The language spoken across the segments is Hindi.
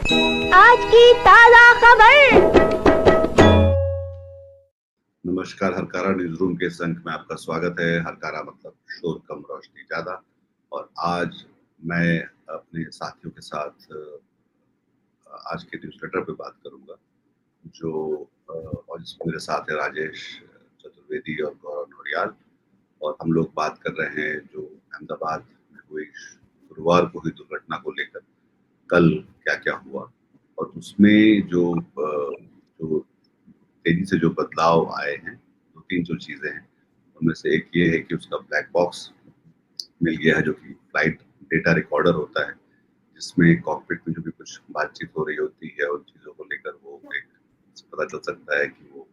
आज की ताजा खबर। नमस्कार, हरकारा न्यूज रूम के इस अंक में आपका स्वागत है। हरकारा मतलब शोर कम रोशनी ज्यादा। और आज मैं अपने साथियों के साथ आज के न्यूज़लेटर पे बात करूंगा, जो और इसमें मेरे साथ है राजेश चतुर्वेदी और गौरव नौटियाल। और हम लोग बात कर रहे हैं जो अहमदाबाद में हुई गुरुवार को हुई दुर्घटना को लेकर, कल क्या क्या हुआ और उसमें जो तेजी से जो बदलाव आए हैं। दो तीन जो चीजें हैं उनमें से एक ये है कि उसका ब्लैक बॉक्स मिल गया है, जो कि फ्लाइट डेटा रिकॉर्डर होता है, जिसमें कॉकपिट में जो भी कुछ बातचीत हो रही होती है उन चीजों को लेकर वो एक पता चल सकता है कि वो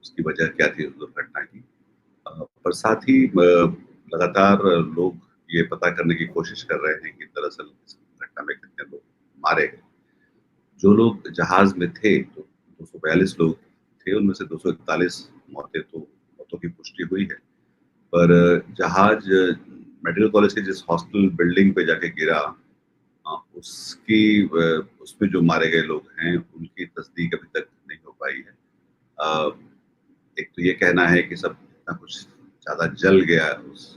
उसकी वजह क्या थी उस दुर्घटना की। पर साथ ही लगातार लोग ये पता करने की कोशिश कर रहे हैं कि दरअसल इस घटना में कितने लोग मारे गए। जो लोग जहाज में थे, तो 242 लोग थे, उनमें से 241 मौतों की पुष्टि हुई है। पर जहाज मेडिकल कॉलेज के जिस हॉस्टल बिल्डिंग पे जाके गिरा, उसमें जो मारे गए लोग हैं उनकी तस्दीक अभी तक नहीं हो पाई है। अ, एक तो ये कहना है कि सब इतना कुछ ज्यादा जल गया उस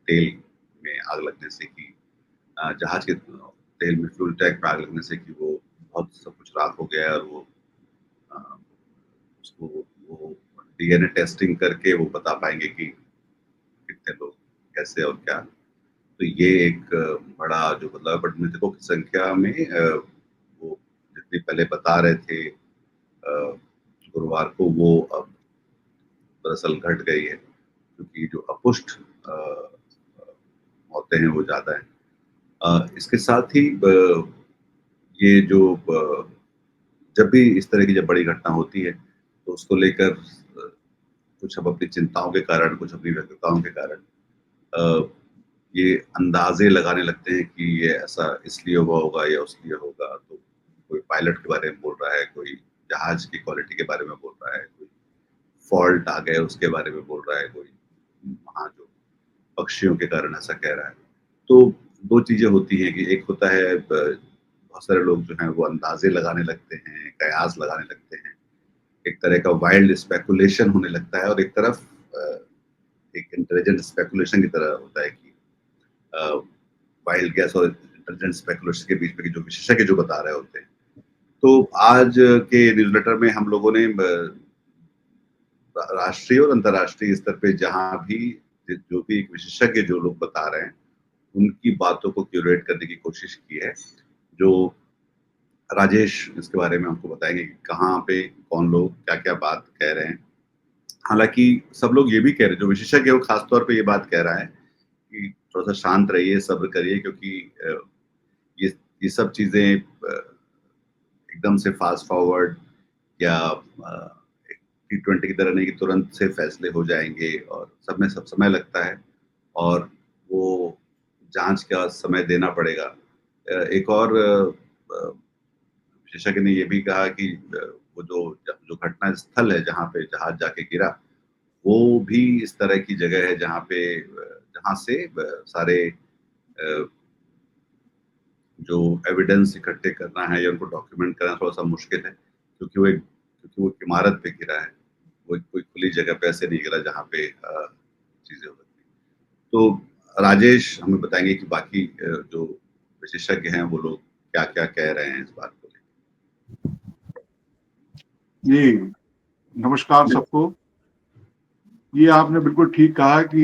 तेल में आग लगने से कि जहाज के तेल में फ्यूल टैंक में आग लगने से कि वो बहुत सब कुछ राख हो गया है। और वो अ, उसको वो डीएनए टेस्टिंग करके वो बता पाएंगे कि कितने लोग कैसे और क्या। तो ये एक बड़ा जो बदलाव है, बट मृतकों की संख्या में वो जितनी पहले बता रहे थे गुरुवार को, वो अब दरअसल घट गई है, क्योंकि जो अपुष्ट मौतें हैं वो ज्यादा है। इसके साथ ही ये जो जब भी इस तरह की जब बड़ी घटना होती है तो उसको लेकर कुछ अब अपनी चिंताओं के कारण, कुछ अपनी व्यग्रताओं के कारण ये अंदाजे लगाने लगते हैं कि ये ऐसा इसलिए हुआ होगा या उसलिए होगा। तो कोई पायलट के बारे में बोल रहा है, कोई जहाज की क्वालिटी के बारे में बोल रहा है, कोई फॉल्ट आ गए उसके बारे में बोल रहा है, कोई वहाँ जो पक्षियों के कारण ऐसा कह रहा है। तो दो चीजें होती हैं कि एक होता है बहुत सारे लोग जो हैं वो अंदाजे लगाने लगते हैं, कयास लगाने लगते हैं, एक तरह का वाइल्ड स्पेकुलेशन होने लगता है। और एक तरफ एक इंटेलिजेंट स्पेकुलेशन की तरह होता है कि वाइल्ड गैस और इंटेलिजेंट स्पेकुलेशन के बीच में जो विशेषज्ञ जो बता रहे होते हैं। तो आज के न्यूज़लेटर में हम लोगों ने राष्ट्रीय और अंतर्राष्ट्रीय स्तर पे जहां भी जो भी एक विशेषज्ञ जो लोग बता रहे हैं उनकी बातों को क्यूरेट करने की कोशिश की है, जो राजेश इसके बारे में हमको बताएंगे कि कहाँ पे कौन लोग क्या क्या बात कह रहे हैं। हालांकि सब लोग ये भी कह रहे हैं, जो विशेषज्ञ है वो खासतौर पे ये बात कह रहा है कि थोड़ा सा शांत रहिए, सब्र करिए, क्योंकि ये सब चीजें एकदम से फास्ट फॉरवर्ड या T20 की तरह नहीं कि तुरंत से फैसले हो जाएंगे, और सब में सब समय लगता है और वो जांच का समय देना पड़ेगा। एक और विशेषज्ञ ने ये भी कहा कि वो जो जो घटना स्थल है जहाँ पे जहाज जाके गिरा, वो भी इस तरह की जगह है जहाँ से सारे जो एविडेंस इकट्ठे करना है या उनको डॉक्यूमेंट करना थोड़ा सा मुश्किल है, क्योंकि वो एक इमारत पे गिरा है। वो कोई खुली जगह पे ऐसे नहीं गिरा जहाँ पे चीजें हो सकती। तो राजेश हमें बताएंगे कि बाकी जो विशेषज्ञ हैं वो लोग क्या क्या कह रहे हैं इस बात को जी, नमस्कार लेकर। सबको। ये आपने बिल्कुल ठीक कहा कि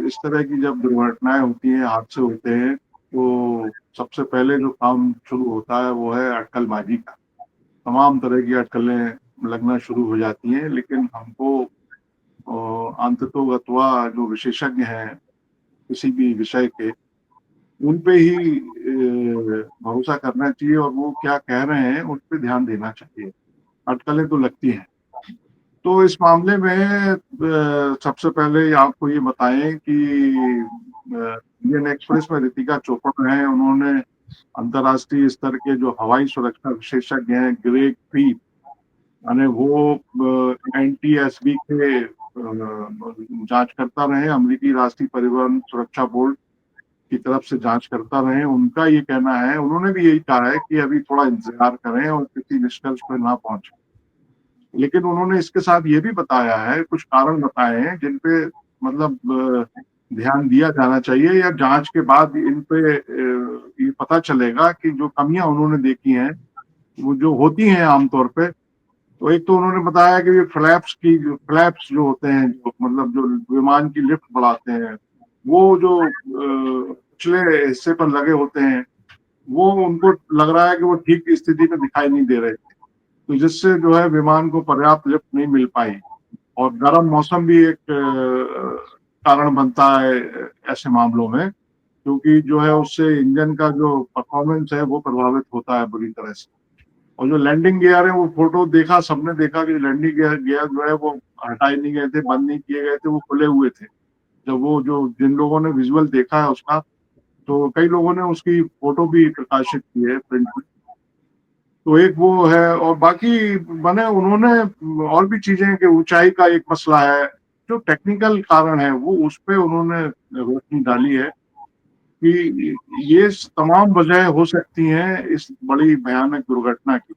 इस तरह की जब दुर्घटनाएं होती हैं, हादसे होते हैं, तो सबसे पहले जो काम शुरू होता है वो है अटकलबाजी का। तमाम तरह की अटकलें लगना शुरू हो जाती हैं, लेकिन हमको अंततोगत्वा जो विशेषज्ञ हैं किसी भी विषय के, उन पे ही भरोसा करना चाहिए और वो क्या कह रहे हैं उन पे ध्यान देना चाहिए। अटकलें तो लगती हैं। तो इस मामले में सबसे पहले आपको ये बताएं कि इंडियन एक्सप्रेस में रितिका चोपड़ा हैं, उन्होंने अंतर्राष्ट्रीय स्तर के जो हवाई सुरक्षा विशेषज्ञ हैं ग्रेग पीप, यानी वो एनटीएसबी के जांचकर्ता रहे, अमेरिकी राष्ट्रीय परिवहन सुरक्षा बोर्ड की तरफ से जांच करता रहे। उनका ये कहना है, उन्होंने भी यही कहा है कि अभी थोड़ा इंतजार करें और किसी निष्कर्ष पर ना पहुंचे। लेकिन उन्होंने इसके साथ ये भी बताया है, कुछ कारण बताए हैं जिन पे मतलब ध्यान दिया जाना चाहिए, या जांच के बाद इन पे ये पता चलेगा कि जो कमियां उन्होंने देखी हैं वो जो होती हैं आमतौर पे। तो एक तो उन्होंने बताया कि ये फ्लैप्स जो होते हैं, जो मतलब जो विमान की लिफ्ट बढ़ाते हैं, वो जो पिछले हिस्से पर लगे होते हैं, वो उनको लग रहा है कि वो ठीक स्थिति में दिखाई नहीं दे रहे थे, तो जिससे जो है विमान को पर्याप्त लिफ्ट नहीं मिल पाई। और गर्म मौसम भी एक कारण बनता है ऐसे मामलों में, क्योंकि जो है उससे इंजन का जो परफॉर्मेंस है वो प्रभावित होता है बुरी तरह से। और जो लैंडिंग गियर है, वो फोटो देखा, सबने देखा कि लैंडिंग गियर जो है वो हटाए नहीं गए थे, बंद नहीं किए गए थे, वो खुले हुए थे। जब वो जो जिन लोगों ने विजुअल देखा है उसका, तो कई लोगों ने उसकी फोटो भी प्रकाशित की है प्रिंट में। तो एक वो है, और बाकी मैंने उन्होंने और भी चीजें कि ऊंचाई का एक मसला है, जो टेक्निकल कारण है वो उस पे उन्होंने रोशनी डाली है कि ये तमाम वजह हो सकती हैं इस बड़ी भयानक दुर्घटना की।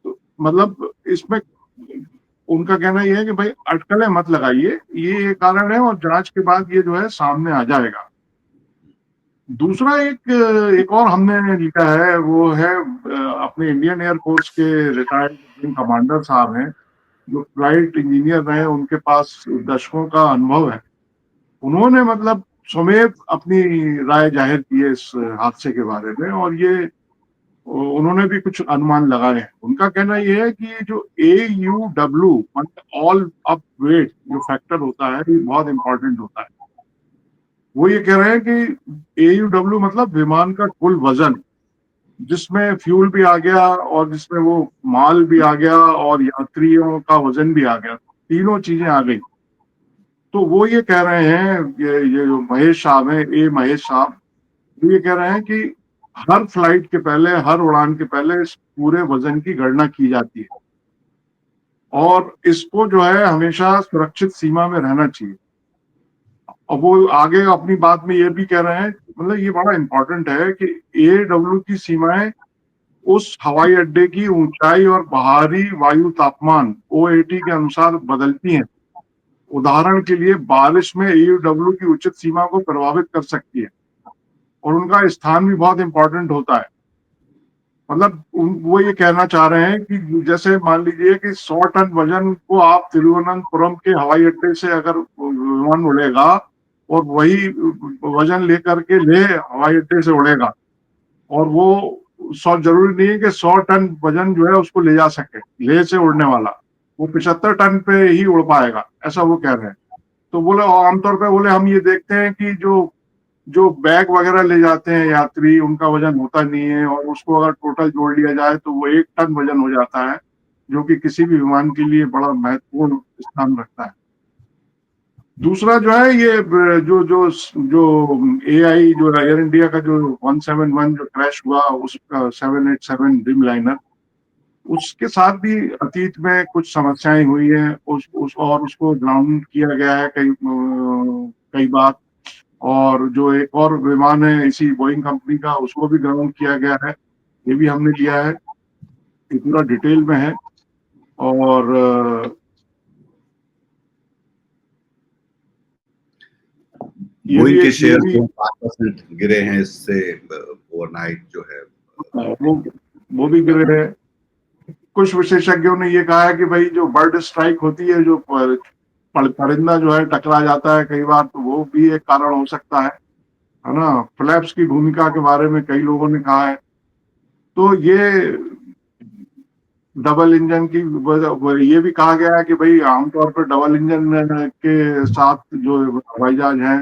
तो मतलब इसमें उनका कहना यह है कि भाई अटकलें मत लगाइए, ये कारण है और जांच के बाद ये जो है सामने आ जाएगा। दूसरा एक और हमने लिखा है, वो है अपने इंडियन एयर फोर्स के रिटायर्ड विंग कमांडर साहब हैं, जो फ्लाइट इंजीनियर रहे, उनके पास दशकों का अनुभव है। उन्होंने मतलब समेत अपनी राय जाहिर की है इस हादसे के बारे में, और ये उन्होंने भी कुछ अनुमान लगाए हैं। उनका कहना यह है कि जो AUW मतलब ऑल अप वेट जो फैक्टर होता है, ये बहुत इंपॉर्टेंट होता है। वो ये कह रहे हैं कि AUW मतलब विमान का कुल वजन, जिसमें फ्यूल भी आ गया और जिसमें वो माल भी आ गया और यात्रियों का वजन भी आ गया, तीनों चीजें आ गई। तो वो ये कह रहे हैं, ये जो महेश साहब हैं, महेश साहब, वो ये कह रहे हैं कि हर फ्लाइट के पहले, हर उड़ान के पहले इस पूरे वजन की गणना की जाती है, और इसको जो है हमेशा सुरक्षित सीमा में रहना चाहिए। और वो आगे अपनी बात में ये भी कह रहे हैं, मतलब ये बड़ा इंपॉर्टेंट है कि AW की सीमाएं उस हवाई अड्डे की ऊंचाई और बाहरी वायु तापमान OAT के अनुसार बदलती हैं। उदाहरण के लिए बारिश में AUW की उचित सीमा को प्रभावित कर सकती है, और उनका स्थान भी बहुत इंपॉर्टेंट होता है। मतलब वो ये कहना चाह रहे हैं कि जैसे मान लीजिए कि 100 टन वजन को आप तिरुवनंतपुरम के हवाई अड्डे से अगर विमान उड़ेगा और वही वजन लेकर के लेह हवाई अड्डे से उड़ेगा, और वो 100 जरूरी नहीं है कि 100 टन वजन जो है उसको ले जा सके लेह से उड़ने वाला, वो 75 टन पे ही उड़ पाएगा, ऐसा वो कह रहे हैं। तो बोले आमतौर पे बोले हम ये देखते हैं कि जो जो बैग वगैरह ले जाते हैं यात्री, उनका वजन होता नहीं है, और उसको अगर टोटल जोड़ लिया जाए तो वो 1 टन वजन हो जाता है, जो कि किसी भी विमान के लिए बड़ा महत्वपूर्ण स्थान रखता है। दूसरा जो है ये जो जो जो AI जो एयर इंडिया का जो 171 जो क्रैश हुआ, उसका 787 ड्रीम लाइनर, उसके साथ भी अतीत में कुछ समस्याएं हुई हैं, और उसको ग्राउंड किया गया है कई बार। और जो एक और विमान है इसी बोइंग कंपनी का, उसको भी ग्राउंड किया गया है, ये भी हमने लिया है, ये पूरा डिटेल में है। और बोइंग के शेयर जो 5% गिरे हैं इससे ओवरनाइट जो है वो भी गिरे हैं। कुछ विशेषज्ञों ने ये कहा है कि भाई जो बर्ड स्ट्राइक होती है, जो परिंदा जो है टकरा जाता है कई बार, तो वो भी एक कारण हो सकता है ना। फ्लैप्स की भूमिका के बारे में कई लोगों ने कहा है। तो ये डबल इंजन की ये भी कहा गया है कि भाई आमतौर पर डबल इंजन के साथ जो हवाई जहाज हैं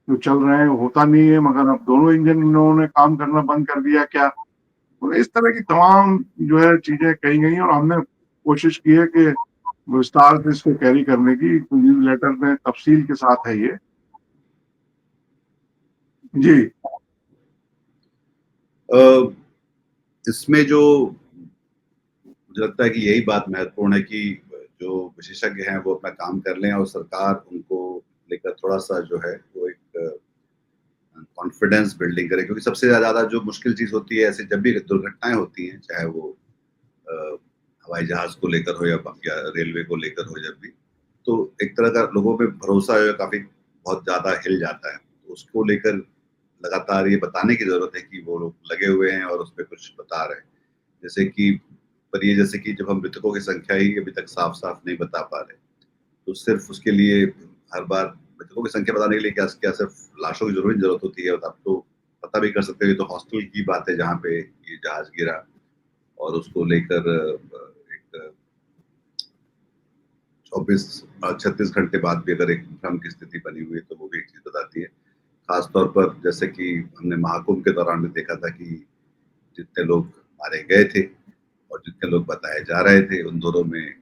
जो चल रहे हैं होता नहीं है, मगर अब दोनों इंजन इन्होंने काम करना बंद कर दिया क्या। तो इस तरह की तमाम जो है चीजें कही गई, और हमने कोशिश की है कि विस्तार से इसको कैरी करने की। न्यूज लेटर में तफसील के साथ है ये। जी इसमें जो मुझे लगता है कि यही बात महत्वपूर्ण है कि जो विशेषज्ञ हैं वो अपना काम कर लें और सरकार उनको लेकर थोड़ा सा जो है वो एक कॉन्फिडेंस बिल्डिंग करें, क्योंकि सबसे ज़्यादा जो मुश्किल चीज़ होती है ऐसे जब भी दुर्घटनाएं होती हैं, चाहे वो हवाई जहाज को लेकर हो या रेलवे को लेकर हो, जब भी तो एक तरह का लोगों में भरोसा जो है काफी बहुत ज्यादा हिल जाता है। तो उसको लेकर लगातार ये बताने की जरूरत है कि वो लोग लगे हुए हैं और उसमें कुछ बता रहे हैं। जैसे कि पर ये जैसे कि जब हम मृतकों की संख्या ही अभी तक साफ साफ नहीं बता पा रहे, तो सिर्फ उसके लिए हर बार मृतकों की संख्या बताने के लिए क्या क्या सिर्फ लाशों की जरूरत होती है? आप तो पता भी कर सकते हैं। ये तो हॉस्टल की बात है जहाँ पे ये जहाज गिरा, और उसको लेकर एक 36 घंटे बाद भी अगर एक भ्रम की स्थिति बनी हुई है, तो वो भी एक चीज बताती है। खासतौर पर जैसे कि हमने महाकुंभ के दौरान भी देखा था कि जितने लोग मारे गए थे और जितने लोग बताए जा रहे थे, उन दोनों में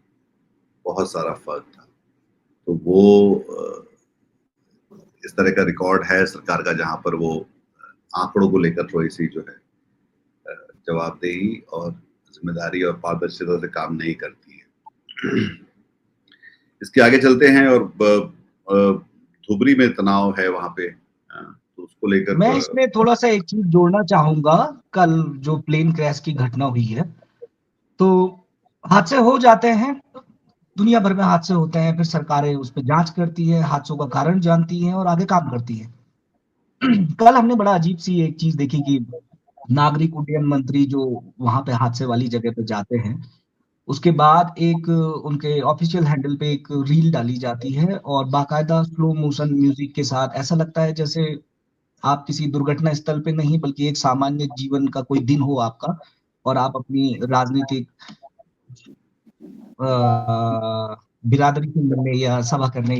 बहुत सारा फर्क था। तो वो इस तरह का रिकॉर्ड है सरकार का, जहां पर वो आंकड़ों को लेकर थोड़ी सी जो है जवाबदेही और जिम्मेदारी और पारदर्शिता से काम नहीं करती है। इसके आगे चलते हैं, और धुबरी में तनाव है वहां पे, तो उसको लेकर मैं इसमें थोड़ा सा एक चीज जोड़ना चाहूंगा। कल जो प्लेन क्रैश की घटना हुई है, तो हादसे हो जाते हैं, दुनिया भर में हादसे होते हैं, फिर सरकारें उस पर जांच करती है, हादसों का कारण जानती हैं और आगे काम करती है। कल हमने बड़ा अजीब सी एक चीज देखी कि नागरिक उड्डयन मंत्री जो वहां पे हादसे वाली जगह पे जाते हैं, उसके बाद एक उनके ऑफिशियल हैंडल पे एक रील डाली जाती है और बाकायदा स्लो मोशन म्यूजिक के साथ, ऐसा लगता है जैसे आप किसी दुर्घटना स्थल पे नहीं बल्कि एक सामान्य जीवन का कोई दिन हो आपका, और आप अपनी राजनीतिक बिरादरी से मिलने या सभा करने,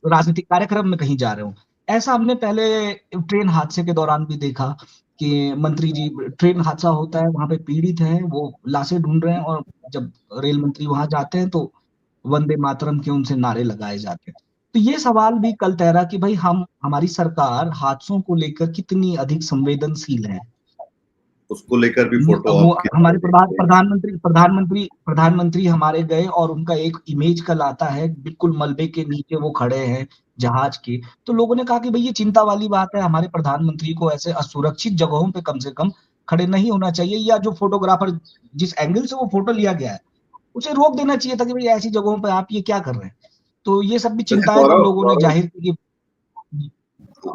राजनीतिक कार्यक्रम में कहीं जा रहे हो। ऐसा हमने पहले ट्रेन हादसे के दौरान भी देखा कि मंत्री जी, ट्रेन हादसा होता है, वहां पे पीड़ित हैं, वो लाशें ढूंढ रहे हैं, और जब रेल मंत्री वहां जाते हैं तो वंदे मातरम के उनसे नारे लगाए जाते हैं। तो ये सवाल भी कल तैरा कि भाई हमारी सरकार हादसों को लेकर कितनी अधिक संवेदनशील है। उसको लेकर भी फोटो वो ऑप हमारे प्रधानमंत्री हमारे गए और उनका एक इमेज कल आता है, बिल्कुल मलबे के नीचे वो खड़े हैं जहाज के। तो लोगों ने कहा कि भाई ये चिंता वाली बात है, हमारे प्रधानमंत्री को ऐसे असुरक्षित जगहों पे कम से कम खड़े नहीं होना चाहिए, या जो फोटोग्राफर जिस एंगल से वो फोटो लिया गया है उसे रोक देना चाहिए था कि भाई ऐसी जगहों पे आप ये क्या कर रहे हैं। तो ये सब भी चिंताएं कल लोगों ने जाहिर की कि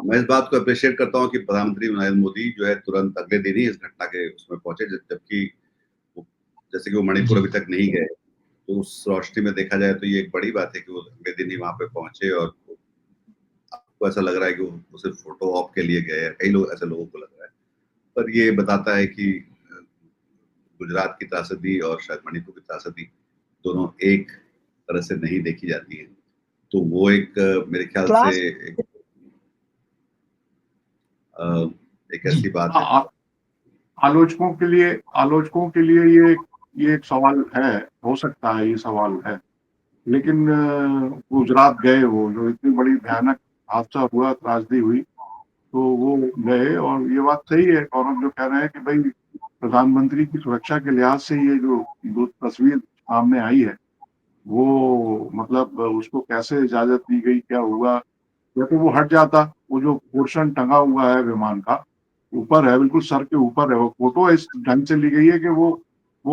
मैं इस बात को अप्रिशिएट करता हूं कि प्रधानमंत्री नरेंद्र मोदी जो है तुरंत अगले दिन ही इस घटना के उसमें पहुंचे, जबकि जैसे कि वो मणिपुर अभी तक नहीं गए। तो उस रोशनी में देखा जाए तो ये एक बड़ी बात है कि वो अगले दिन ही वहां पे पहुंचे, और आपको ऐसा लग रहा है कि वो सिर्फ फोटो ऑप के लिए गए हैं। कई लोग ऐसे लोगों को लग रहा है, पर ये बताता है कि गुजरात की त्रासदी और शायद मणिपुर की त्रासदी दोनों एक तरह से नहीं देखी जाती है। तो वो एक मेरे ख्याल से एक ऐसी बात है। आलोचकों के लिए ये एक सवाल है, हो सकता है ये सवाल है, लेकिन गुजरात गए, वो जो इतनी बड़ी भयानक हादसा हुआ, त्रासदी हुई, तो वो गए। और ये बात सही है गौरव जो कह रहे हैं कि भाई प्रधानमंत्री की सुरक्षा के लिहाज से ये जो तस्वीर सामने आई है, वो मतलब उसको कैसे इजाजत दी गई, क्या हुआ, या तो वो हट जाता। वो जो पोर्शन टंगा हुआ है विमान का, ऊपर है, बिल्कुल सर के ऊपर है। वो फोटो इस ढंग से ली गई है कि वो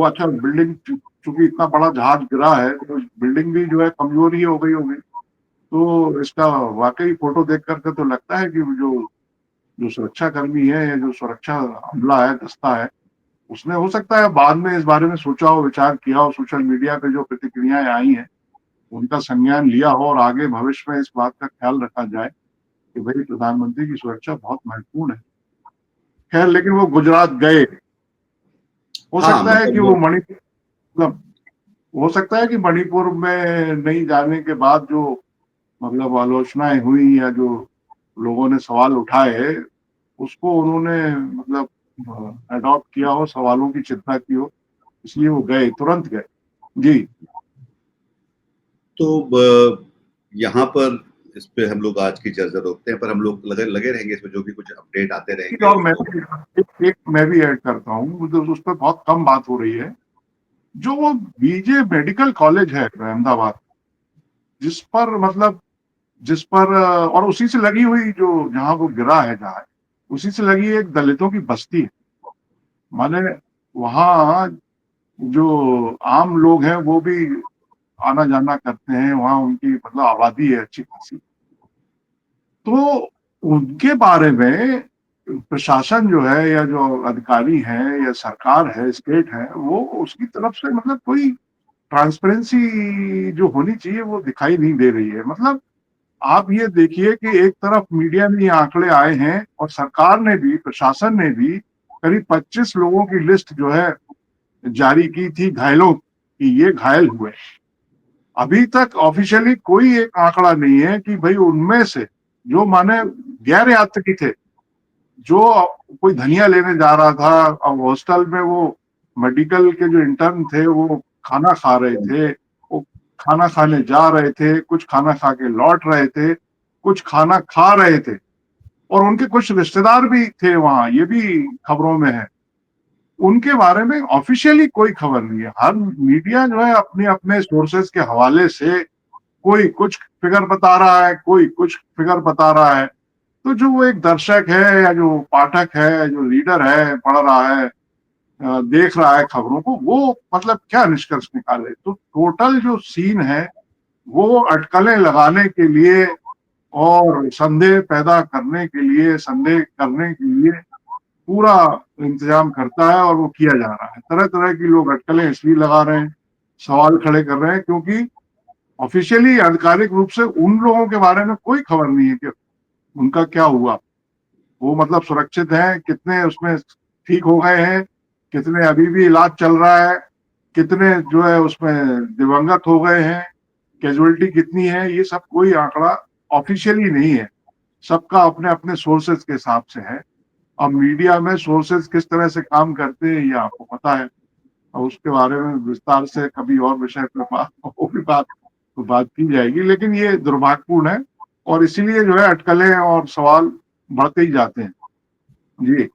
अच्छा, बिल्डिंग चूंकि इतना बड़ा जहाज गिरा है तो बिल्डिंग भी जो है कमजोर ही हो गई होगी। तो इसका वाकई फोटो देख करके तो लगता है कि जो सुरक्षा कर्मी है या जो सुरक्षा अमला है, दस्ता है, उसने हो सकता है बाद में इस बारे में सोचा हो, विचार किया हो, सोशल मीडिया पे जो प्रतिक्रियाएं आई हैं उनका संज्ञान लिया हो, और आगे भविष्य में इस बात का ख्याल रखा जाए कि भाई प्रधानमंत्री की सुरक्षा बहुत महत्वपूर्ण है। खैर, लेकिन वो गुजरात गए, हो सकता है कि वो मणिपुर, मतलब हो सकता है कि मणिपुर में नहीं जाने के बाद जो मतलब आलोचनाएं हुई या जो लोगों ने सवाल उठाए, उसको उन्होंने मतलब अडॉप्ट किया हो, सवालों की चिंता की हो, इसलिए वो गए, तुरंत गए। जी। तो यहाँ पर इस पे हम लोग आज की चर्चा रोकते हैं, पर हम लोग लगे रहेंगे इसमें, जो भी कुछ अपडेट आते रहेंगे। और मैं भी ऐड करता हूँ, उस पर बहुत कम बात हो रही है। जो वो बीजे मेडिकल कॉलेज है अहमदाबाद, जिस पर और उसी से लगी हुई जो जहां वो गिरा है जहाज, उसी से लगी एक दलितों की बस्ती है। माने वहाँ जो आम लोग हैं वो भी आना जाना करते हैं, वहाँ उनकी मतलब आबादी है अच्छी खासी। तो उनके बारे में प्रशासन जो है या जो अधिकारी है या सरकार है, स्टेट है, वो उसकी तरफ से मतलब कोई ट्रांसपेरेंसी जो होनी चाहिए वो दिखाई नहीं दे रही है। मतलब आप ये देखिए कि एक तरफ मीडिया में ये आंकड़े आए हैं और सरकार ने भी, प्रशासन ने भी करीब 25 लोगों की लिस्ट जो है जारी की थी घायलों की, ये घायल हुए। अभी तक ऑफिशियली कोई एक आंकड़ा नहीं है कि भाई उनमें से जो माने गैर यात्री थे, जो कोई धनिया लेने जा रहा था, अब हॉस्टल में वो मेडिकल के जो इंटर्न थे वो खाना खा रहे थे, वो खाना खाने जा रहे थे, कुछ खाना खा के लौट रहे थे, कुछ खाना खा रहे थे, और उनके कुछ रिश्तेदार भी थे वहां, ये भी खबरों में है। उनके बारे में ऑफिशियली कोई खबर नहीं है। हर मीडिया जो है अपने अपने सोर्सेज के हवाले से कोई कुछ फिगर बता रहा है, कोई कुछ फिगर बता रहा है। तो जो वो एक दर्शक है या जो पाठक है, जो रीडर है, पढ़ रहा है, देख रहा है खबरों को, वो मतलब क्या निष्कर्ष निकाले? तो टोटल जो सीन है वो अटकलें लगाने के लिए और संदेह पैदा करने के लिए, संदेह करने के लिए पूरा इंतजाम करता है, और वो किया जा रहा है। तरह तरह की लोग अटकलें इसलिए लगा रहे हैं, सवाल खड़े कर रहे हैं, क्योंकि ऑफिशियली आधिकारिक रूप से उन लोगों के बारे में कोई खबर नहीं है कि उनका क्या हुआ, वो मतलब सुरक्षित हैं, कितने उसमें ठीक हो गए हैं, कितने अभी भी इलाज चल रहा है, कितने जो है उसमें दिवंगत हो गए हैं, कैजुअलिटी कितनी है, ये सब कोई आंकड़ा ऑफिशियली नहीं है। सबका अपने अपने सोर्सेज के हिसाब से है। अब मीडिया में सोर्सेज किस तरह से काम करते हैं ये आपको पता है, और उसके बारे में विस्तार से कभी और विषय पर बात की जाएगी। लेकिन ये दुर्भाग्यपूर्ण है, और इसीलिए जो है अटकलें और सवाल बढ़ते ही जाते हैं। जी,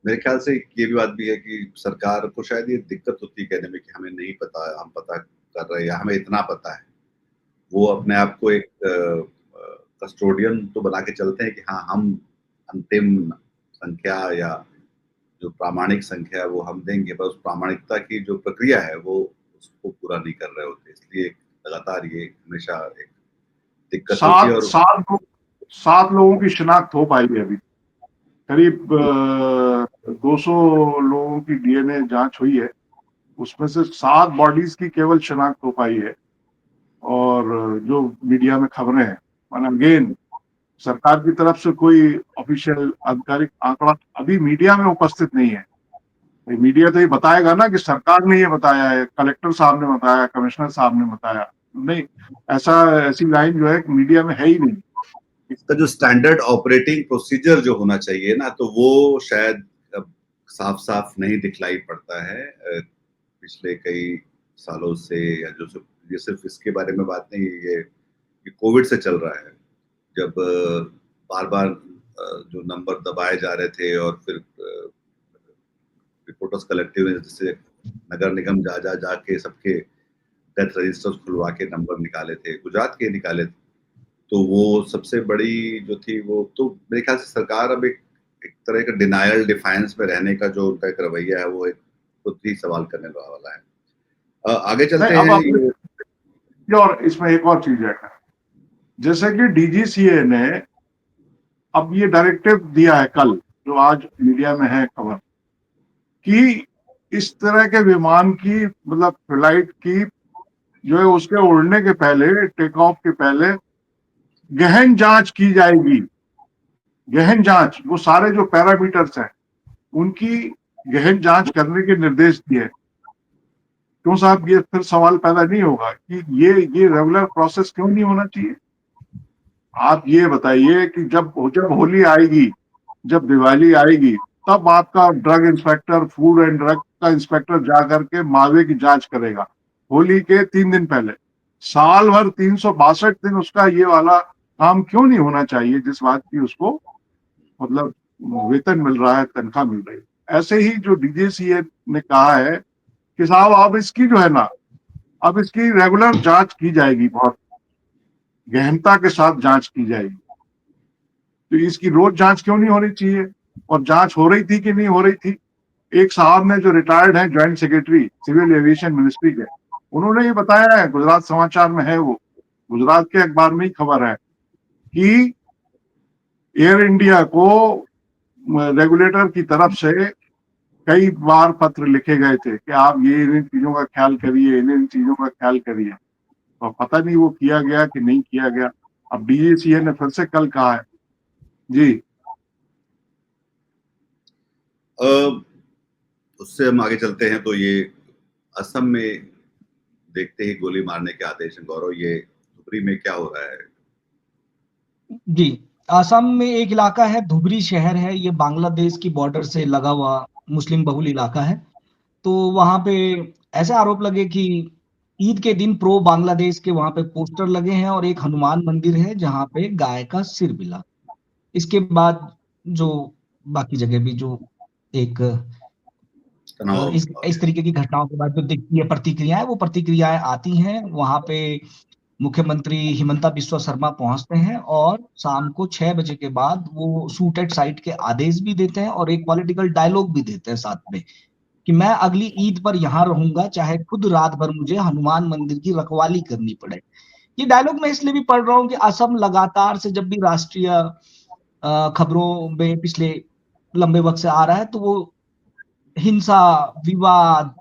मेरे ख्याल से ये भी बात भी है कि सरकार को शायद ये दिक्कत होती है कहने में कि हमें नहीं पता, हम पता कर रहे हैं या हमें इतना पता है। वो अपने आप को एक कस्टोडियन तो बना के चलते हैं कि हाँ, हम अंतिम संख्या या जो प्रामाणिक संख्या है वो हम देंगे, पर उस प्रामाणिकता की जो प्रक्रिया है वो उसको पूरा नहीं कर रहे होते। इसलिए लगातार ये हमेशा एक दिक्कत होती है। और 7 लोगों की शिनाख्त हो पाई है अभी। करीब 200 लोगों की डीएनए जांच हुई है, उसमें से 7 बॉडीज की केवल शिनाख्त हो पाई है। और जो मीडिया में खबरें हैं, अगेन सरकार की तरफ से कोई ऑफिशियल आधिकारिक आंकड़ा अभी मीडिया में उपस्थित नहीं है। मीडिया तो ये बताएगा ना कि सरकार ने ये बताया है, कलेक्टर साहब ने बताया, कमिश्नर साहब ने बताया। नहीं, ऐसी लाइन जो है मीडिया में है ही नहीं। इसका जो स्टैंडर्ड ऑपरेटिंग प्रोसीजर जो होना चाहिए ना, तो वो शायद अब साफ साफ नहीं दिखलाई पड़ता है पिछले कई सालों से। या जो ये सिर्फ इसके बारे में बात नहीं, ये कोविड से चल रहा है, जब बार बार जो नंबर दबाए जा रहे थे, और फिर रिपोर्टर्स कलेक्टिव ने जैसे नगर निगम जा के सबके डेथ रजिस्टर्स खुलवा के नंबर निकाले थे, गुजरात के निकाले थे। तो वो सबसे बड़ी जो थी वो, तो मेरे ख्याल से सरकार अब एक तरह का डिनायल डिफाइंस में रहने का जो उनका एक रवैया है, वो एक खुद ही सवाल करने वाला है। आगे चलते हैं। और इसमें एक और चीज है, जैसे कि डीजीसीए ने अब ये डायरेक्टिव दिया है कल, जो आज मीडिया में है खबर, कि इस तरह के विमान की मतलब फ्लाइट की जो है उसके उड़ने के पहले, टेक ऑफ के पहले गहन जांच की जाएगी। गहन जांच, वो सारे जो पैरामीटर्स हैं उनकी गहन जांच करने के निर्देश दिए। क्यों साहब, ये फिर सवाल पैदा नहीं होगा कि ये रेगुलर प्रोसेस क्यों नहीं होना चाहिए? आप ये बताइए कि जब होली आएगी, जब दिवाली आएगी, तब आपका drug inspector, food and drug का इंस्पेक्टर जाकर के मावे की जांच करेगा होली के 3 दिन पहले। साल भर 362 दिन उसका ये वाला काम क्यों नहीं होना चाहिए, जिस बात की उसको मतलब वेतन मिल रहा है, तनख्वाह मिल रही है। ऐसे ही जो डीजीसीए ने कहा है कि साहब अब इसकी जो है ना, अब इसकी रेगुलर जांच की जाएगी, बहुत गहनता के साथ जांच की जाएगी। तो इसकी रोज जांच क्यों नहीं होनी चाहिए? और जांच हो रही थी कि नहीं हो रही थी। एक साहब ने जो रिटायर्ड हैं joint secretary civil aviation ministry के, उन्होंने ये बताया है, गुजरात समाचार में है, वो गुजरात के अखबार में ही खबर है कि एयर इंडिया को रेगुलेटर की तरफ से कई बार पत्र लिखे गए थे कि आप ये इन चीजों का ख्याल करिए, इन चीजों का ख्याल करिए। तो पता नहीं वो किया गया कि नहीं किया गया। अब डीजीसीए ने फिर से कल कहा है। जी उससे हम आगे चलते हैं। तो ये असम में देखते ही गोली मारने के आदेश हैं। गौरव, ये धुबरी में क्या हो रहा है? जी, असम में एक इलाका है, धुबरी शहर है, ये बांग्लादेश की बॉर्डर से लगा हुआ मुस्लिम बहुल इलाका है। तो वहां पे ऐसे आरोप लगे कि ईद के दिन प्रो बांग्लादेश के वहां पे पोस्टर लगे हैं और एक हनुमान मंदिर है जहां पे गाय का सिर मिला। इसके बाद जो बाकी जगह भी जो एक तनाव इस तरीके की घटनाओं के बाद जो दिखती है प्रतिक्रियाएं, वो प्रतिक्रियाएं आती हैं। वहां पे मुख्यमंत्री हिमंता बिस्वा शर्मा पहुंचते हैं और शाम को 6 बजे के बाद वो शूट एट साइट के आदेश भी देते हैं और एक पॉलिटिकल डायलॉग भी देते हैं साथ में कि मैं अगली ईद पर यहाँ रहूंगा, चाहे खुद रात भर मुझे हनुमान मंदिर की रखवाली करनी पड़े। ये डायलॉग मैं इसलिए भी पढ़ रहा हूँ कि असम लगातार से जब भी राष्ट्रीय खबरों में पिछले लंबे वक्त से आ रहा है, तो वो हिंसा, विवाद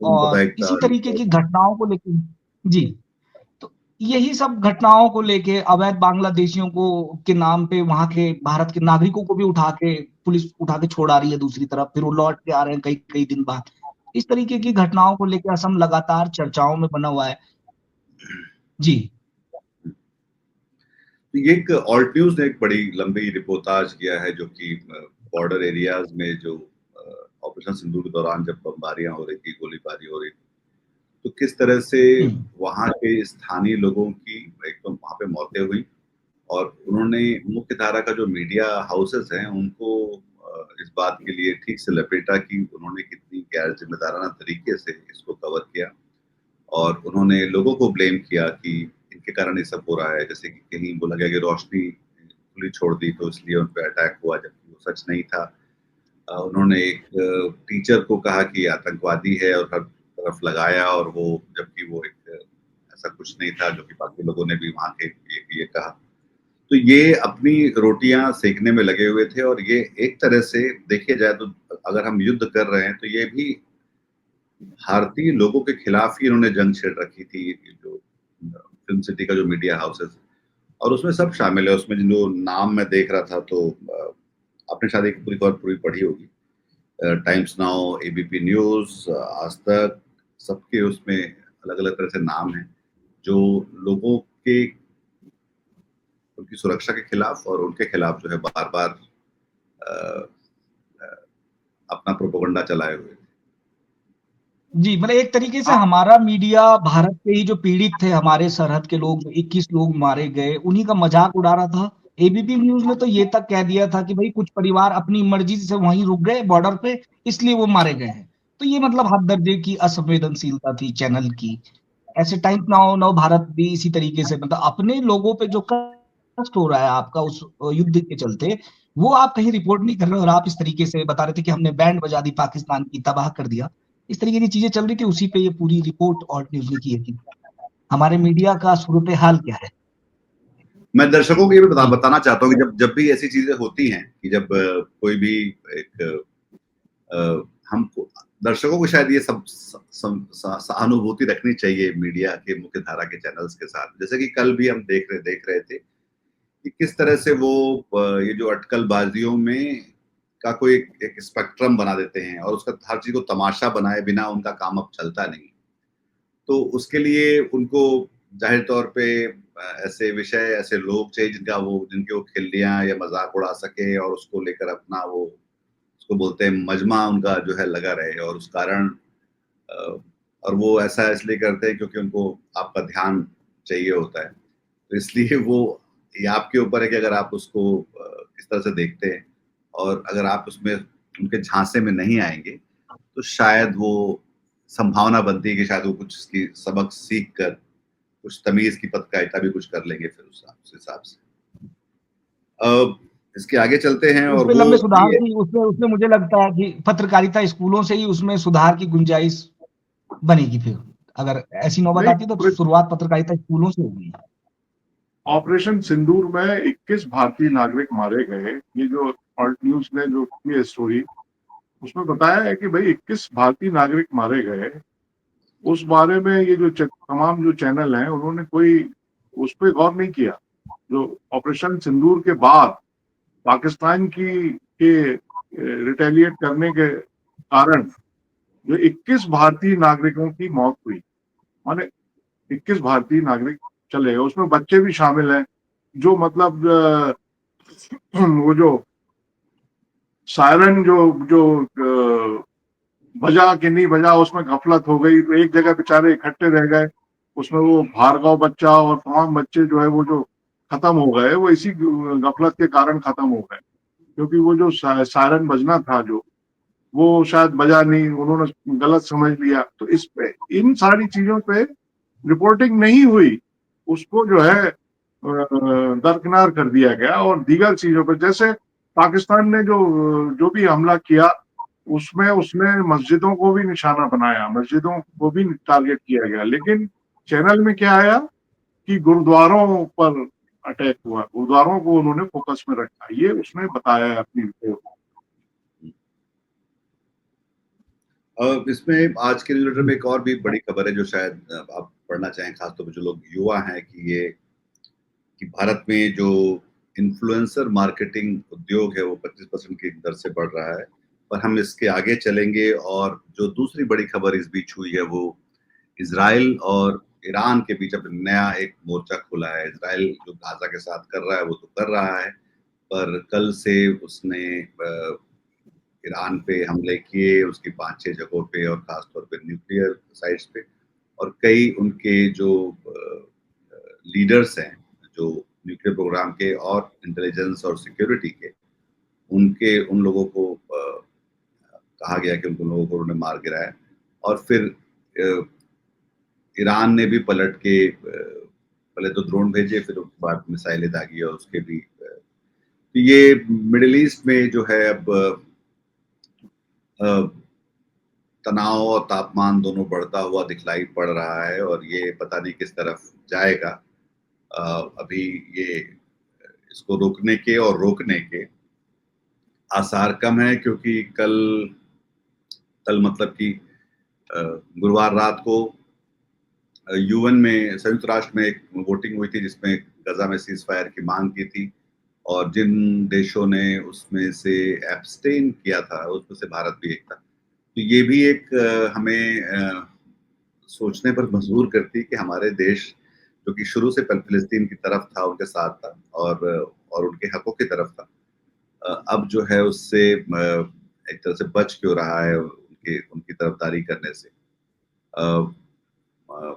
और सांप्रदायिकता। इसी तरीके की घटनाओं को लेकर, जी, तो यही सब घटनाओं को लेके अवैध बांग्लादेशियों को के नाम पे वहां के भारत के नागरिकों को भी उठा के पुलिस उठा के छोड़ आ रही है दूसरी तरफ, फिर वो लौट के आ रहे हैं कई कई दिन बाद। इस तरीके की घटनाओं को लेकर असम लगातार चर्चाओं में बना हुआ है। जी तो ये एक ऑल्ट न्यूज ने एक बड़ी लंबी रिपोर्टाज किया है, जो कि बॉर्डर एरियाज में जो ऑपरेशन सिंदूर के दौरान जब बमबारियां हो रही थी, गोलीबारी हो रही थी, तो किस तरह से वहां के स्थानीय लोगों की एकदम वहां पे मौतें हुई। और उन्होंने मुख्य धारा का जो मीडिया हाउसेस हैं उनको इस बात के लिए ठीक से लपेटा कि उन्होंने कितनी गैर जिम्मेदाराना तरीके से इसको कवर किया। और उन्होंने लोगों को ब्लेम किया कि इनके कारण ये सब हो रहा है। जैसे कि कहीं बोला गया कि रोशनी खुली छोड़ दी तो इसलिए उन पर अटैक हुआ, जबकि वो सच नहीं था। उन्होंने एक टीचर को कहा कि आतंकवादी है और हर तरफ लगाया, और वो जबकि वो एक ऐसा कुछ नहीं था, जो कि बाकी लोगों ने भी वहां के ये कहा। तो ये अपनी रोटियां सेकने में लगे हुए थे। और ये एक तरह से देखिए जाए तो अगर हम युद्ध कर रहे हैं तो ये भी भारतीय लोगों के खिलाफ ही इन्होंने जंग छेड़ रखी थी। जो फिल्म सिटी का जो मीडिया हाउसेस, और उसमें सब शामिल है। उसमें जो नाम मैं देख रहा था, तो आपने शायद एक पूरी खबर पूरी पढ़ी होगी, टाइम्स नाउ, एबीपी न्यूज, आज तक, सबके उसमें अलग अलग तरह से नाम हैं जो लोगों के उनकी सुरक्षा के खिलाफ और उनके खिलाफ जो है बार बार अपना प्रोपेगेंडा चलाए हुए। जी, मतलब एक तरीके से हाँ हमारा मीडिया भारत के ही जो पीड़ित थे, हमारे सरहद के लोग, 21 लोग मारे गए, उन्हीं का मजाक उड़ा रहा था। एबीपी न्यूज ने तो ये तक कह दिया था कि भाई कुछ परिवार अपनी मर्जी से वहीं रुक गए बॉर्डर पे, इसलिए वो मारे गए हैं। तो ये मतलब हद दर्जे की असंवेदनशीलता थी चैनल की। ऐसे टाइम्स नाउ नव भारत भी इसी तरीके से, मतलब अपने लोगों पे जो कष्ट हो रहा है आपका उस युद्ध के चलते, वो आप कहीं रिपोर्ट नहीं कर रहे, और आप इस तरीके से बता रहे थे कि हमने बैंड बजा दी पाकिस्तान की, तबाह कर दिया। इस तरीके की चीजें चल रही थी, उसी पे ये पूरी रिपोर्ट ऑल्ट न्यूज ने की है कि हमारे मीडिया का सूरत हाल क्या है। मैं दर्शकों को ये भी जी बताना चाहता हूँ कि जब जब भी ऐसी चीजें होती हैं कि जब कोई भी एक हम दर्शकों को शायद ये सब सहानुभूति रखनी चाहिए मीडिया के मुख्य धारा के चैनल्स के साथ। जैसे कि कल भी हम देख रहे थे कि किस तरह से वो ये जो अटकलबाजियों में का कोई एक स्पेक्ट्रम बना देते हैं, और उसका हर चीज को तमाशा बनाए बिना उनका काम अब चलता नहीं। तो उसके लिए उनको जाहिर तौर पे ऐसे विषय, ऐसे लोग चाहिए जिनके वो खिल्लियां या मजाक उड़ा सके, और उसको लेकर अपना वो उसको बोलते हैं मजमा उनका जो है लगा रहे। और उस कारण और वो ऐसा इसलिए करते हैं क्योंकि उनको आपका ध्यान चाहिए होता है। तो इसलिए वो ये आपके ऊपर है कि अगर आप उसको किस तरह से देखते हैं, और अगर आप उसमें उनके झांसे में नहीं आएंगे तो शायद वो संभावना बनती है कि शायद वो कुछ इसकी सबक सीख कर कुछ तमीज की पत्रकारिता भी कुछ कर लेंगे फिर उस हिसाब से। इसके आगे चलते हैं और उसमें वो लंबे सुधार की उसमें मुझे लगता है कि पत्रकारिता स्कूलों से ही उसमें सुधार की गुंजाइश बनेगी। फिर अगर ऐसी नौबत नहीं, आती है तो शुरुआत पत्रकारिता स्कूलों से होगी। ऑपरेशन सिंदूर में 21 भारतीय नागरिक मारे गए। ये जो ऑल्ट न्यूज ने जो की है स्टोरी, उसमें बताया है कि भाई 21 भारतीय नागरिक मारे गए। उस बारे में ये जो तमाम जो चैनल हैं उन्होंने कोई उस पर गौर नहीं किया। जो ऑपरेशन सिंदूर के बाद पाकिस्तान के रिटेलिएट करने के कारण जो 21 भारतीय नागरिकों की मौत हुई, माने 21 भारतीय नागरिक चले गए, उसमें बच्चे भी शामिल हैं। जो मतलब वो जो सायरन जो जो बजा कि नहीं बजा, उसमें गफलत हो गई तो एक जगह बेचारे इकट्ठे रह गए। उसमें वो भार्गव बच्चा और तमाम बच्चे जो है वो जो खत्म हो गए, वो इसी गफलत के कारण खत्म हो गए, क्योंकि वो जो सायरन बजना था जो वो शायद बजा नहीं, उन्होंने गलत समझ लिया। तो इस पे इन सारी चीजों पे रिपोर्टिंग नहीं हुई, उसको जो है दरकिनार कर दिया गया। और दीगर चीजों पर जैसे पाकिस्तान ने जो भी हमला किया उसमें उसने मस्जिदों को भी निशाना बनाया, मस्जिदों को भी टारगेट किया गया। लेकिन चैनल में क्या आया कि गुरुद्वारों पर अटैक हुआ, गुरुद्वारों को उन्होंने फोकस में रखा, ये उसने बताया है अपनी रिपोर्ट। इसमें आज के न्यूज़लेटर में एक और भी बड़ी खबर है जो शायद आप पढ़ना चाहें, खासतौर पर जो लोग युवा हैं, कि भारत में जो इन्फ्लुएंसर मार्केटिंग उद्योग है वो 25% की दर से बढ़ रहा है। पर हम इसके आगे चलेंगे। और जो दूसरी बड़ी खबर इस बीच हुई है वो इजराइल और ईरान के बीच अब नया एक मोर्चा खुला है। इजराइल जो गाजा के साथ कर रहा है वो तो कर रहा है, पर कल से उसने ईरान पे हमले किए, उसकी 5-6 जगहों पे, और खासतौर पे न्यूक्लियर साइट्स पे। और कई उनके जो लीडर्स हैं जो न्यूक्लियर प्रोग्राम के और इंटेलिजेंस और सिक्योरिटी के, उन लोगों को कहा गया कि उन लोगों को उन्होंने मार गिराया। और फिर ईरान ने भी पलट के पहले तो ड्रोन भेजे, फिर उसके बाद मिसाइलें दागी, और उसके भी तो ये मिडिल ईस्ट में जो है अब तनाव और तापमान दोनों बढ़ता हुआ दिखलाई पड़ रहा है, और ये पता नहीं किस तरफ जाएगा। अभी ये इसको रोकने के और रोकने के आसार कम है, क्योंकि कल मतलब कि गुरुवार रात को यूएन में, संयुक्त राष्ट्र में एक वोटिंग हुई थी जिसमें गजा में सीज फायर की मांग की थी, और जिन देशों ने उसमें से एब्सटेन किया था उसमें से भारत भी एक था। तो ये भी एक हमें सोचने पर मजबूर करती कि हमारे देश जो कि शुरू से फिलिस्तीन की तरफ था, उनके साथ था, और उनके हकों की तरफ था, अब जो है उससे एक तरह से बच क्यों रहा है उनकी तरफदारी करने से।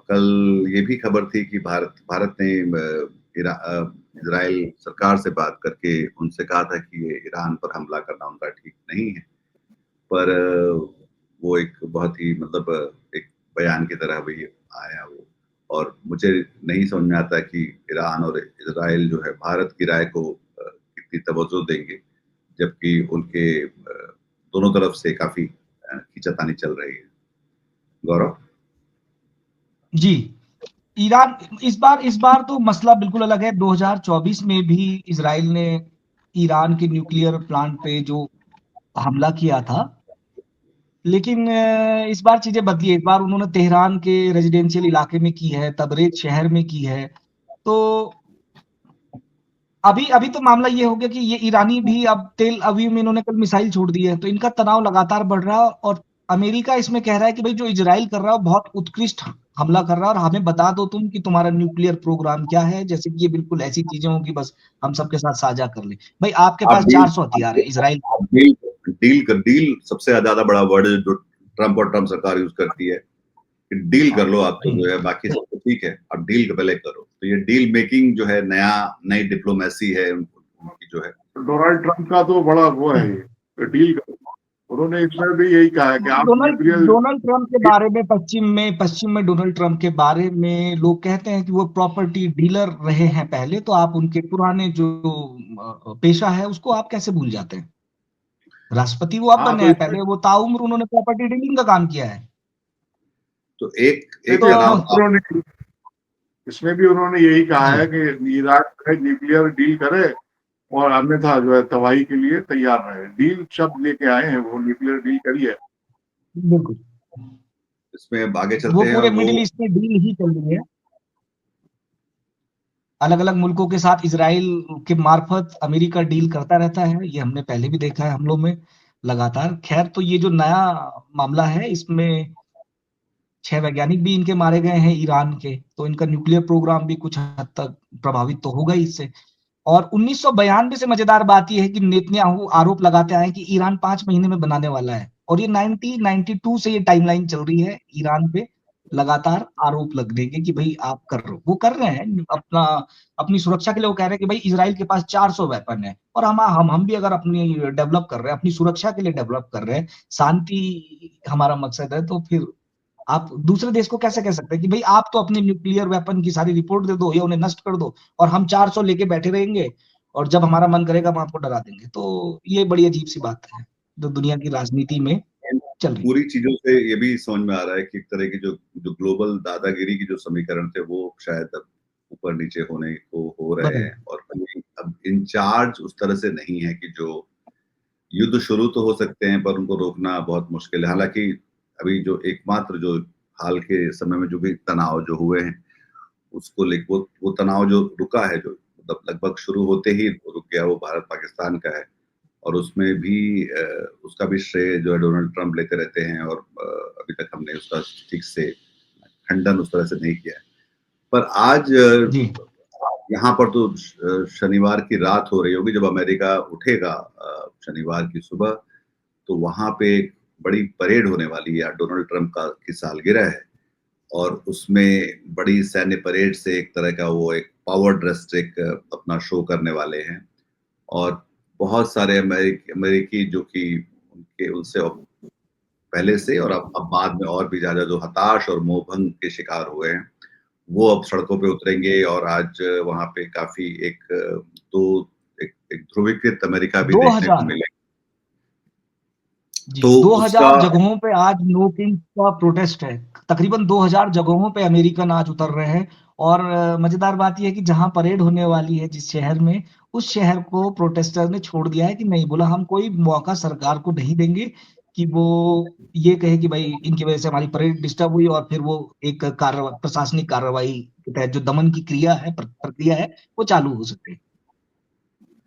कल ये भी खबर थी कि भारत ने इजराइल सरकार से बात करके उनसे कहा था कि ये ईरान पर हमला करना उनका ठीक नहीं है, पर वो एक बहुत ही मतलब एक बयान की तरह भी आया वो। और मुझे नहीं समझ में आता कि ईरान और इजराइल जो है भारत की राय को कितनी तवज्जो देंगे, जबकि उनके दोनों तरफ से काफी खींचातानी चल रही है। गौरव जी, ईरान इस बार तो मसला बिल्कुल अलग है। 2024 में भी इजराइल ने ईरान के न्यूक्लियर प्लांट पे जो हमला किया था, लेकिन इस बार चीजें बदली है। इस बार उन्होंने तेहरान के रेजिडेंशियल इलाके में की है, तबरेज शहर में की है। तो अभी अभी तो मामला ये हो गया कि ये ईरानी भी अब तेल अवीव में इन्होंने कल मिसाइल छोड़ दी है, तो इनका तनाव लगातार बढ़ रहा है। और अमेरिका इसमें कह रहा है कि भाई जो इजराइल कर रहा है बहुत उत्कृष्ट हमला कर रहा है, और हमें बता दो तुम कि तुम्हारा न्यूक्लियर प्रोग्राम क्या है, जैसे कि ये बिल्कुल ऐसी चीजें होंगी बस हम सबके साथ साझा कर ले। भाई आपके आप पास डील 400 हथियार है इजराइल। डील सबसे ज्यादा बड़ा वर्ड जो ट्रम्प सरकार यूज करती है कि डील कर लो, आप तो जो है बाकी सब तो ठीक है, आप डील पहले करो। तो ये डील मेकिंग जो है नई डिप्लोमेसी है उनकी जो है। डोनाल्ड ट्रंप का तो बड़ा वो है, ये डील करो, उन्होंने इसमें भी यही कहा है कि आप डोनाल्ड न्यूक्लियर डोनाल्ड ट्रंप के बारे में पश्चिम में डोनाल्ड ट्रंप के बारे में लोग कहते हैं कि वो प्रॉपर्टी डीलर रहे हैं पहले, तो आप उनके पुराने जो पेशा है उसको आप कैसे भूल जाते हैं? राष्ट्रपति वो अब हाँ बने तो हैं, पहले वो ताउम्र उन्होंने प्रॉपर्टी डीलिंग का काम किया है। तो एक एक इसमें भी जनाब आप उन्होंने इसमें भी उन्होंने यही कहा जी है कि ईरान जो है न्यूक्लियर डील करे और अन्यथा जो है तबाही के लिए तैयार रहे। डील शब्द लेके आए हैं, वो न्यूक्लियर डील करिए। बिल्कुल, इसमें अब आगे वो चलते हैं पूरे और वो मिडिल ईस्ट में डील ही चल रही है अलग अलग मुल्कों के साथ। इसराइल के मार्फत अमेरिका डील करता रहता है, ये हमने पहले भी देखा है हमलों में लगातार। खैर, तो ये जो नया मामला है इसमें 6 वैज्ञानिक भी इनके मारे गए हैं ईरान के, तो इनका न्यूक्लियर प्रोग्राम भी कुछ हद तक प्रभावित तो होगा ही इससे। और 1992 से मजेदार बात यह है कि नेतन्याहू आरोप लगाते आए कि ईरान 5 महीने में बनाने वाला है, और ये 1992 से ये टाइमलाइन चल रही है ईरान पे लगातार आरोप लगने के कि भाई आप कर रहे हो। वो कर रहे हैं अपनी सुरक्षा के लिए। वो कह रहे हैं कि भाई इजराइल के पास 400 वेपन है, और हम भी अगर अपनी डेवलप कर रहे हैं, अपनी सुरक्षा के लिए डेवलप कर रहे हैं, शांति हमारा मकसद है, तो फिर आप दूसरे देश को कैसे कह सकते हैं कि भाई आप तो अपने न्यूक्लियर वेपन की सारी रिपोर्ट दे दो या उन्हें नष्ट कर दो, और हम 400 लेके बैठे रहेंगे, और जब हमारा मन करेगा हम आपको डरा देंगे। तो ये बड़ी अजीब सी बात है जो दुनिया की राजनीति में इन चल रही पूरी चीजों से ये भी समझ में आ रहा है कि एक तरह की जो जो ग्लोबल दादागिरी की जो समीकरण थे वो शायद अब ऊपर नीचे होने को हो रहे बदल। हैं, और कोई अब इंचार्ज उस तरह से नहीं है कि जो युद्ध शुरू तो हो सकते हैं पर उनको रोकना बहुत मुश्किल है। हालांकि अभी जो एकमात्र जो हाल के समय में जो भी तनाव जो हुए हैं उसको लेकर वो तनाव जो रुका है, जो मतलब लगभग शुरू होते ही रुक गया, वो भारत पाकिस्तान का है। और उसमें भी उसका भी श्रेय जो है डोनाल्ड ट्रंप लेते रहते हैं, और अभी तक हमने उसका ठीक से खंडन उस तरह से नहीं किया है। पर आज जी यहाँ पर तो शनिवार की रात हो रही होगी जब अमेरिका उठेगा शनिवार की सुबह, तो वहां पे एक बड़ी परेड होने वाली है। डोनाल्ड ट्रंप का की सालगिरह है, और उसमें बड़ी सैन्य परेड से एक तरह का वो एक पावर ड्रेस्टिक अपना शो करने वाले हैं। और बहुत सारे अमेरिकी जो कि उनके उनसे पहले से और अब बाद में और भी ज्यादा जो हताश और मोहभंग के शिकार हुए हैं, वो अब सड़कों पे उतरेंगे। और आज वहां पे काफी एक ध्रुवीकृत अमेरिका भी देखने को 2000 मिले। जी तो उसका 2000 जगहों पे आज नो किंग का प्रोटेस्ट है। तकरीबन 2000 जगहों पे अमेरिकन आज उतर रहे हैं। और मजेदार बात यह है कि जहां परेड होने वाली है जिस शहर में, उस शहर को प्रोटेस्टर ने छोड़ दिया है कि नहीं, बोला हम कोई मौका सरकार को नहीं देंगे कि वो ये कहे कि भाई इनकी वजह से हमारी परेड डिस्टर्ब हुई, और फिर वो एक प्रशासनिक कार्रवाई के तहत जो दमन की क्रिया है, प्रक्रिया है, वो चालू हो सके।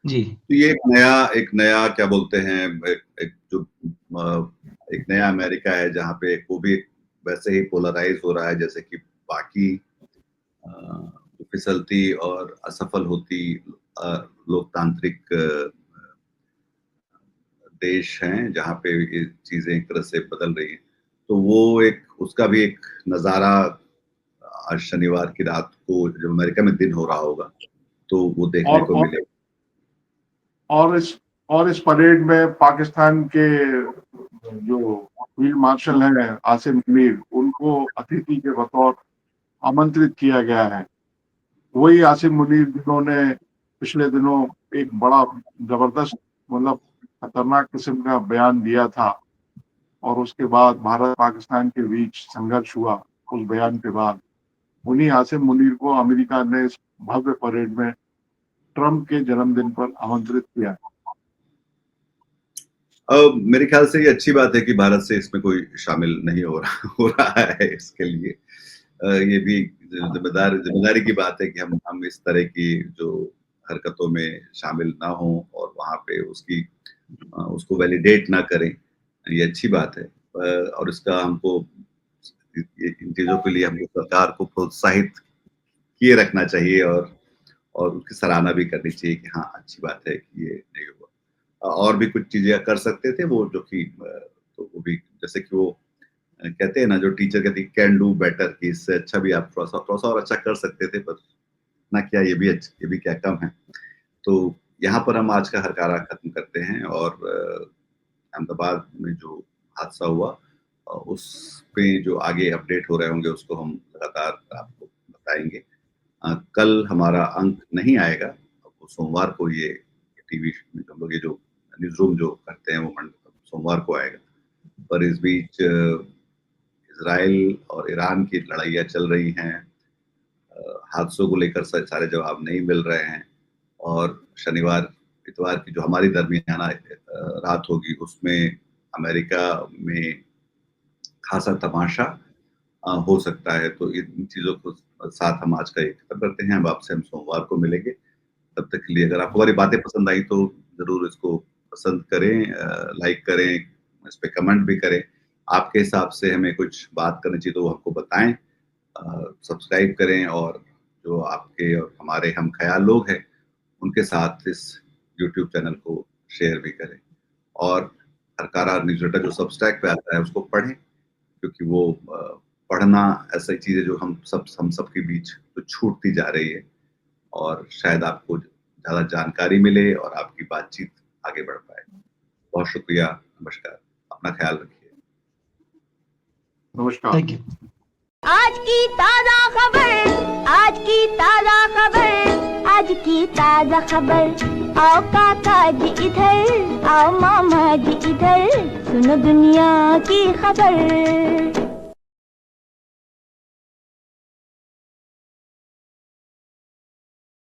जी तो ये एक नया क्या बोलते हैं, एक नया अमेरिका है जहाँ पे वो भी वैसे ही पोलराइज हो रहा है जैसे कि बाकी फिसलती और असफल होती लोकतांत्रिक देश हैं जहाँ पे ये चीजें एक तरह से बदल रही हैं। तो वो एक उसका भी एक नजारा आज शनिवार की रात को जब अमेरिका में दिन हो रहा होगा तो वो देखने और को और मिलेगा। और इस और इस परेड में पाकिस्तान के जो फील्ड मार्शल हैं आसिम मुनीर, उनको अतिथि के बतौर आमंत्रित किया गया है। वही आसिम मुनीर जिन्होंने पिछले दिनों एक बड़ा जबरदस्त, मतलब खतरनाक किस्म का बयान दिया था, और उसके बाद भारत पाकिस्तान के बीच संघर्ष हुआ उस बयान के बाद। उन्हीं आसिम मुनीर को अमेरिका ने इस भव्य परेड में ट्रंप के जन्मदिन पर आमंत्रित किया। मेरे ख्याल से ये अच्छी बात है कि भारत से इसमें कोई शामिल नहीं हो रहा है इसके लिए। ये भी जिम्मेदारी की बात है कि हम इस तरह की जो हरकतों में शामिल ना हो और वहां पे उसको वैलिडेट ना करें, ये अच्छी बात है। और इसका हमको इन चीजों के लिए हमको सरकार को प्रोत्साहित किए रखना चाहिए, और उसकी सराहना भी करनी चाहिए कि हाँ अच्छी बात है कि ये नहीं हुआ। और भी कुछ चीजें कर सकते थे वो, जो कि तो वो भी जैसे कि वो कहते हैं ना, जो टीचर कहते हैं कैन डू बेटर, कि इससे अच्छा भी आप थोड़ा सा और अच्छा कर सकते थे, पर ना किया, ये भी क्या कम है। तो यहाँ पर हम आज का हरकारा खत्म करते हैं, और अहमदाबाद में जो हादसा हुआ उस पे जो आगे अपडेट हो रहे होंगे उसको हम लगातार आपको बताएंगे। कल हमारा अंक नहीं आएगा, वो सोमवार को ये टीवी में हम लोग ये जो न्यूज रूम जो करते हैं वो सोमवार को आएगा। पर इस बीच इजराइल और ईरान की लड़ाइयाँ चल रही हैं, हादसों को लेकर सारे जवाब नहीं मिल रहे हैं, और शनिवार इतवार की जो हमारी दरमियाना रात होगी उसमें अमेरिका में खासा तमाशा हो सकता है। तो इन चीज़ों को साथ हम आज का एक खत्म करते हैं। अब आपसे हम सोमवार को मिलेंगे। तब तक के लिए अगर आपको हमारी बातें पसंद आई तो जरूर इसको पसंद करें, लाइक करें, इस पे कमेंट भी करें। आपके हिसाब से हमें कुछ बात करनी चाहिए तो वो हमको बताएं, सब्सक्राइब करें, और जो आपके और हमारे हम ख्याल लोग हैं उनके साथ इस YouTube चैनल को शेयर भी करें। और हरकारा न्यूज़लेटर जो सबस्टैक पे आता है उसको पढ़ें, क्योंकि वो पढ़ना ऐसी चीज़ है जो हम सबके बीच तो छूटती जा रही है, और शायद आपको ज़्यादा जानकारी मिले और आपकी बातचीत आगे बढ़ पाए। बहुत शुक्रिया, नमस्कार, अपना ख्याल रखिए। नमस्कार। Thank you. आज की ताजा खबर, आज की ताजा खबर, आज की ताजा खबर। आओ काका जी इधर, आओ मामा जी इधर, सुनो दुनिया की खबर।